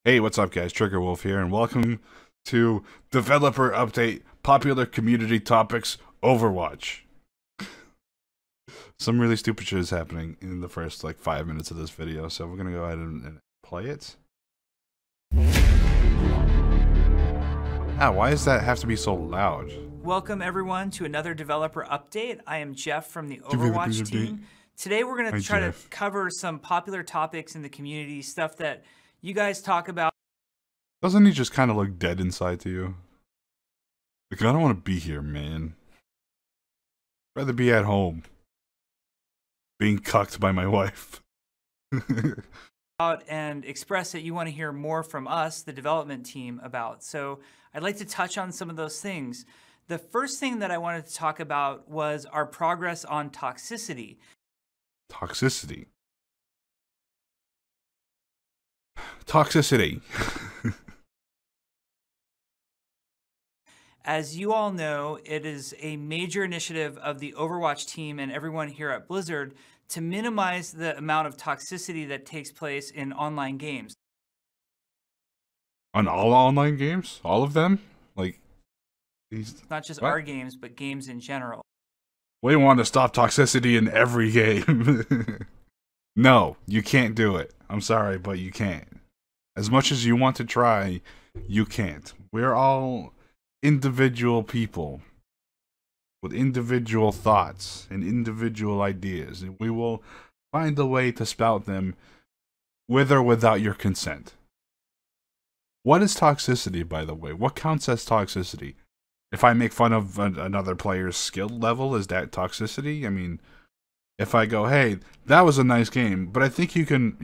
Hey, what's up, guys? Trigger Wolf here, and welcome to Developer Update Popular Community Topics Overwatch. Some really stupid shit is happening in the first, 5 minutes of this video, so we're gonna go ahead and play it. Why does that have to be so loud? Welcome everyone to another developer update. I am Jeff from the Overwatch team. Today we're going to try to cover some popular topics in the community, stuff that you guys talk about. Doesn't he just kind of look dead inside to you? Like, I don't want to be here, man. I'd rather be at home. Being cucked by my wife. And express that you want to hear more from us, the development team, about. So I'd like to touch on some of those things. The first thing that I wanted to talk about was our progress on toxicity. Toxicity. Toxicity. As you all know, it is a major initiative of the Overwatch team and everyone here at Blizzard to minimize the amount of toxicity that takes place in online games. On all online games? All of them? Not just what? our games, but games in general. We want to stop toxicity in every game. No, you can't do it. I'm sorry, but you can't. As much as you want to try, you can't. We're all individual people with individual thoughts and individual ideas, and we will find a way to spout them with or without your consent. What is toxicity, by the way? What counts as toxicity? If I make fun of another player's skill level, is that toxicity? I mean, if I go, hey, that was a nice game, but I think you can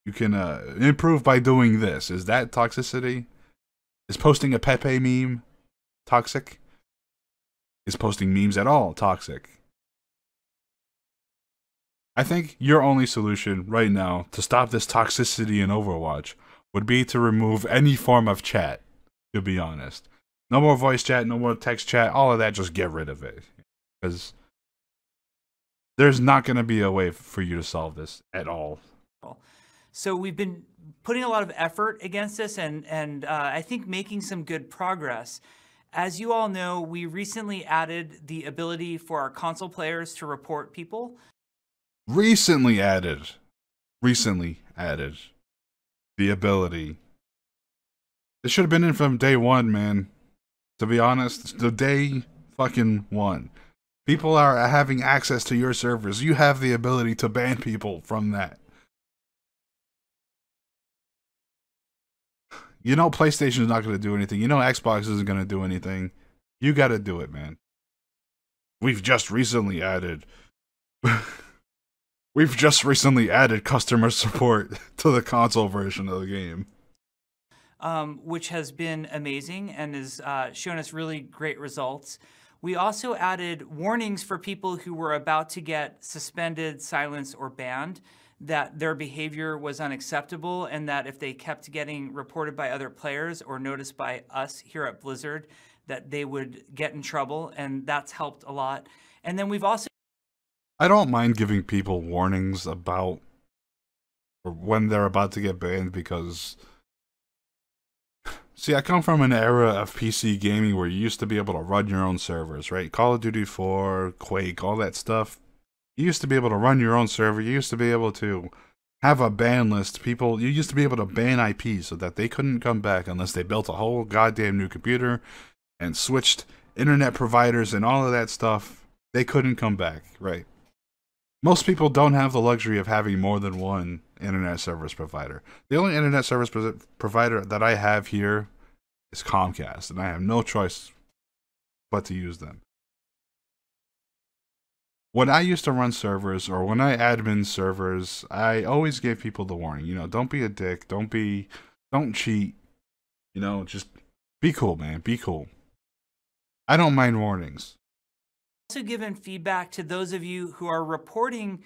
improve by doing this, is that toxicity? Is posting a Pepe meme toxic? Is posting memes at all toxic? I think your only solution right now to stop this toxicity in Overwatch would be to remove any form of chat, to be honest. No more voice chat, no more text chat, all of that, just get rid of it. Because there's not going to be a way for you to solve this at all. So we've been putting a lot of effort against this and I think making some good progress. As you all know, we recently added the ability for our console players to report people. Recently added the ability. It should have been in from day one, man. To be honest, the day fucking one. People are having access to your servers. You have the ability to ban people from that. You know PlayStation's not going to do anything. You know Xbox isn't going to do anything. You got to do it, man. We've just recently added customer support to the console version of the game. Which has been amazing and has shown us really great results. We also added warnings for people who were about to get suspended, silenced, or banned, that their behavior was unacceptable and that if they kept getting reported by other players or noticed by us here at Blizzard, that they would get in trouble, and that's helped a lot. And then we've also... I don't mind giving people warnings about when they're about to get banned because... See, I come from an era of PC gaming where you used to be able to run your own servers, right? Call of Duty 4, Quake, all that stuff. You used to be able to run your own server. You used to be able to have a ban list. You used to be able to ban IPs so that they couldn't come back unless they built a whole goddamn new computer and switched internet providers and all of that stuff. They couldn't come back, right? Most people don't have the luxury of having more than one internet service provider. The only internet service provider that I have here is Comcast, and I have no choice but to use them. When I used to run servers, or when I admin servers, I always gave people the warning, you know, don't be a dick, don't cheat, you know, just be cool, man, be cool. I don't mind warnings. Also given feedback to those of you who are reporting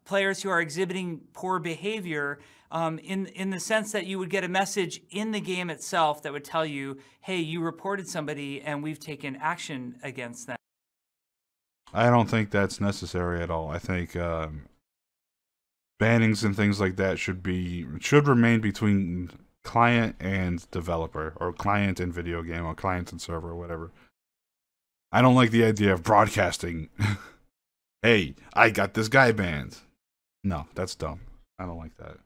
players who are exhibiting poor behavior in the sense that you would get a message in the game itself that would tell you, hey, you reported somebody and we've taken action against them. I don't think that's necessary at all. I think bannings and things like that should remain between client and developer, or client and video game, or client and server, or whatever. I don't like the idea of broadcasting. Hey, I got this guy banned. No, that's dumb. I don't like that.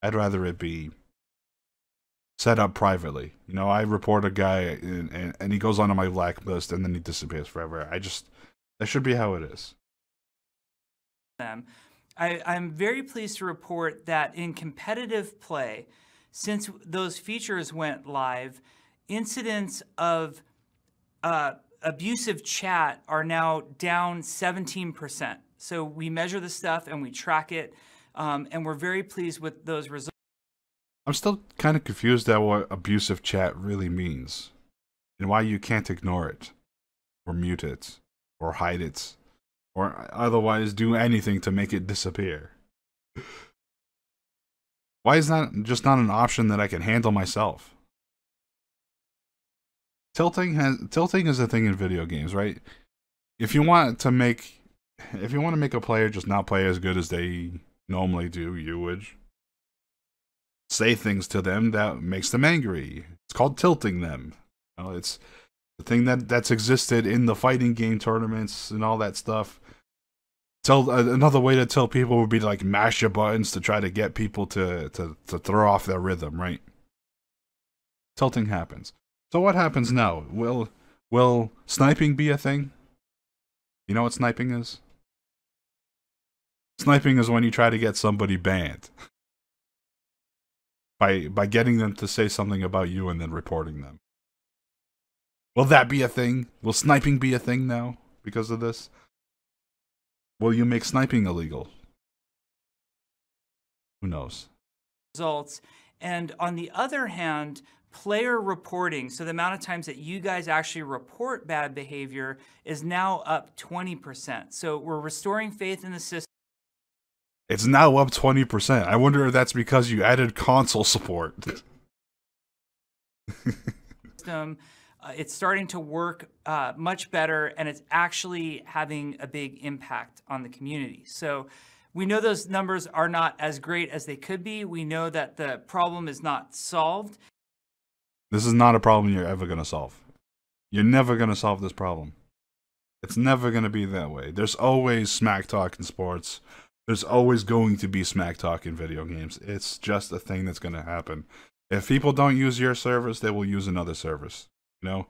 I'd rather it be set up privately. You know, I report a guy and he goes onto my blacklist and then he disappears forever. That should be how it is. I'm very pleased to report that in competitive play, since those features went live, incidents of abusive chat are now down 17%. So we measure the stuff and we track it, and we're very pleased with those results. I'm still kind of confused at what abusive chat really means, and why you can't ignore it, or mute it, or hide it, or otherwise do anything to make it disappear. Why is that just not an option that I can handle myself? Tilting is a thing in video games, right? If you want to make a player just not play as good as they normally do, you would say things to them that makes them angry. It's called tilting them. You know, it's the thing that's existed in the fighting game tournaments and all that stuff. Another way to tell people would be to like mash your buttons to try to get people to throw off their rhythm, right? Tilting happens. So what happens now? Will sniping be a thing? You know what sniping is? Sniping is when you try to get somebody banned by getting them to say something about you and then reporting them. Will that be a thing? Will sniping be a thing now because of this? Will you make sniping illegal? Who knows? Results. And on the other hand, player reporting, so the amount of times that you guys actually report bad behavior, is now up 20%. So we're restoring faith in the system. It's now up 20%. I wonder if that's because you added console support. It's starting to work much better, and it's actually having a big impact on the community. So we know those numbers are not as great as they could be. We know that the problem is not solved. This is not a problem you're ever going to solve. You're never going to solve this problem. It's never going to be that way. There's always smack talk in sports. There's always going to be smack talk in video games. It's just a thing that's going to happen. If people don't use your service, they will use another service. You know?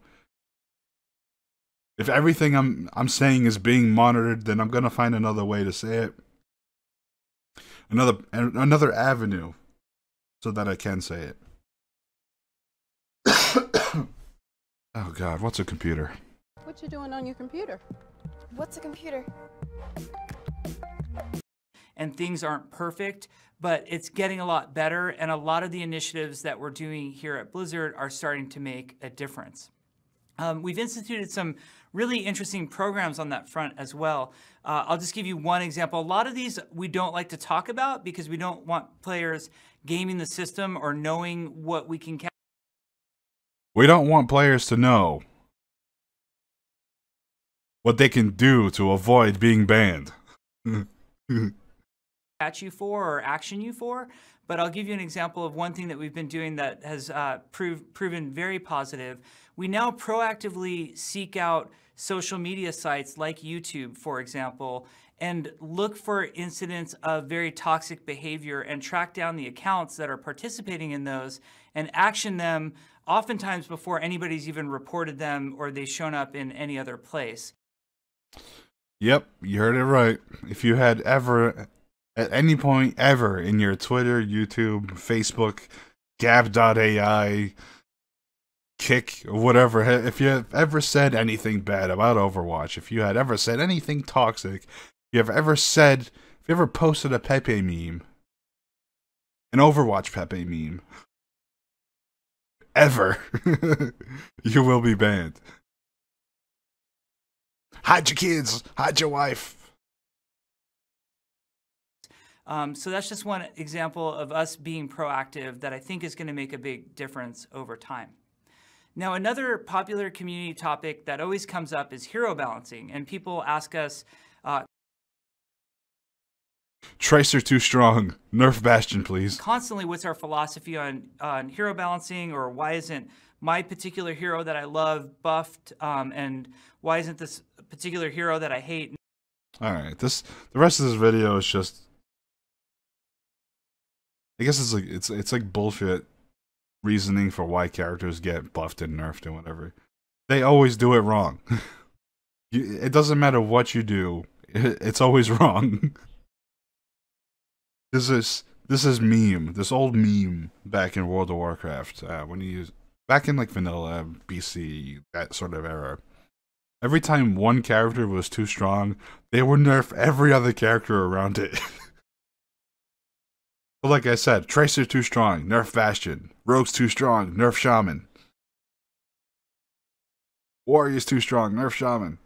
If everything I'm saying is being monitored, then I'm going to find another way to say it. Another avenue so that I can say it. Oh God, what's a computer? What you doing on your computer? What's a computer? And things aren't perfect, but it's getting a lot better, and a lot of the initiatives that we're doing here at Blizzard are starting to make a difference. We've instituted some really interesting programs on that front as well. I'll just give you one example. A lot of these we don't like to talk about because we don't want players gaming the system or knowing what we can. We don't want players to know what they can do to avoid being banned. Catch you for or action you for, but I'll give you an example of one thing that we've been doing that has proven very positive. We now proactively seek out social media sites like YouTube, for example, and look for incidents of very toxic behavior and track down the accounts that are participating in those and action them oftentimes before anybody's even reported them or they've shown up in any other place. Yep, you heard it right. If you had ever, at any point ever in your Twitter, YouTube, Facebook, Gab.ai, Kick, or whatever, if you have ever said anything bad about Overwatch, if you had ever said anything toxic, if you ever posted a Pepe meme, an Overwatch Pepe meme, ever, you will be banned. Hide your kids, hide your wife. So that's just one example of us being proactive that I think is going to make a big difference over time. Now, another popular community topic that always comes up is hero balancing, and people ask us. Tracer too strong. Nerf Bastion, please. Constantly, what's our philosophy on hero balancing, or why isn't my particular hero that I love buffed, and why isn't this particular hero that I hate? All right, the rest of this video is just, I guess it's like bullshit reasoning for why characters get buffed and nerfed and whatever. They always do it wrong. It doesn't matter what you do, it's always wrong. This is meme. This old meme back in World of Warcraft, when you use back in like vanilla BC, that sort of era. Every time one character was too strong, they would nerf every other character around it. But like I said, Tracer too strong, nerf Bastion. Rogue's too strong, nerf Shaman. Warrior's too strong, nerf Shaman.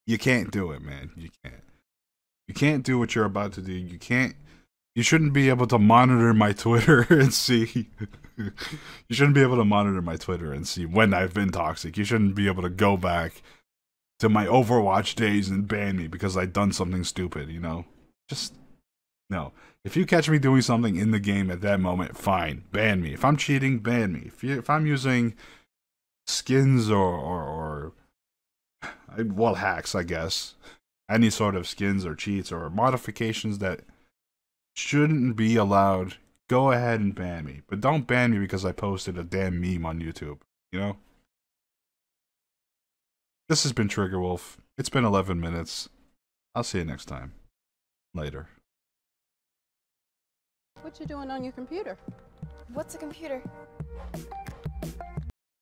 You can't do it, man. You can't. You can't do what you're about to do. You can't. You shouldn't be able to monitor my Twitter and see. You shouldn't be able to monitor my Twitter and see when I've been toxic. You shouldn't be able to go back to my Overwatch days and ban me because I've done something stupid, you know? Just, no. If you catch me doing something in the game at that moment, fine. Ban me. If I'm cheating, ban me. If I'm using skins or well, hacks, I guess. Any sort of skins or cheats or modifications that shouldn't be allowed, go ahead and ban me. But don't ban me because I posted a damn meme on YouTube, you know? This has been Trigger Wolf. It's been 11 minutes. I'll see you next time. Later. What you doing on your computer? What's a computer?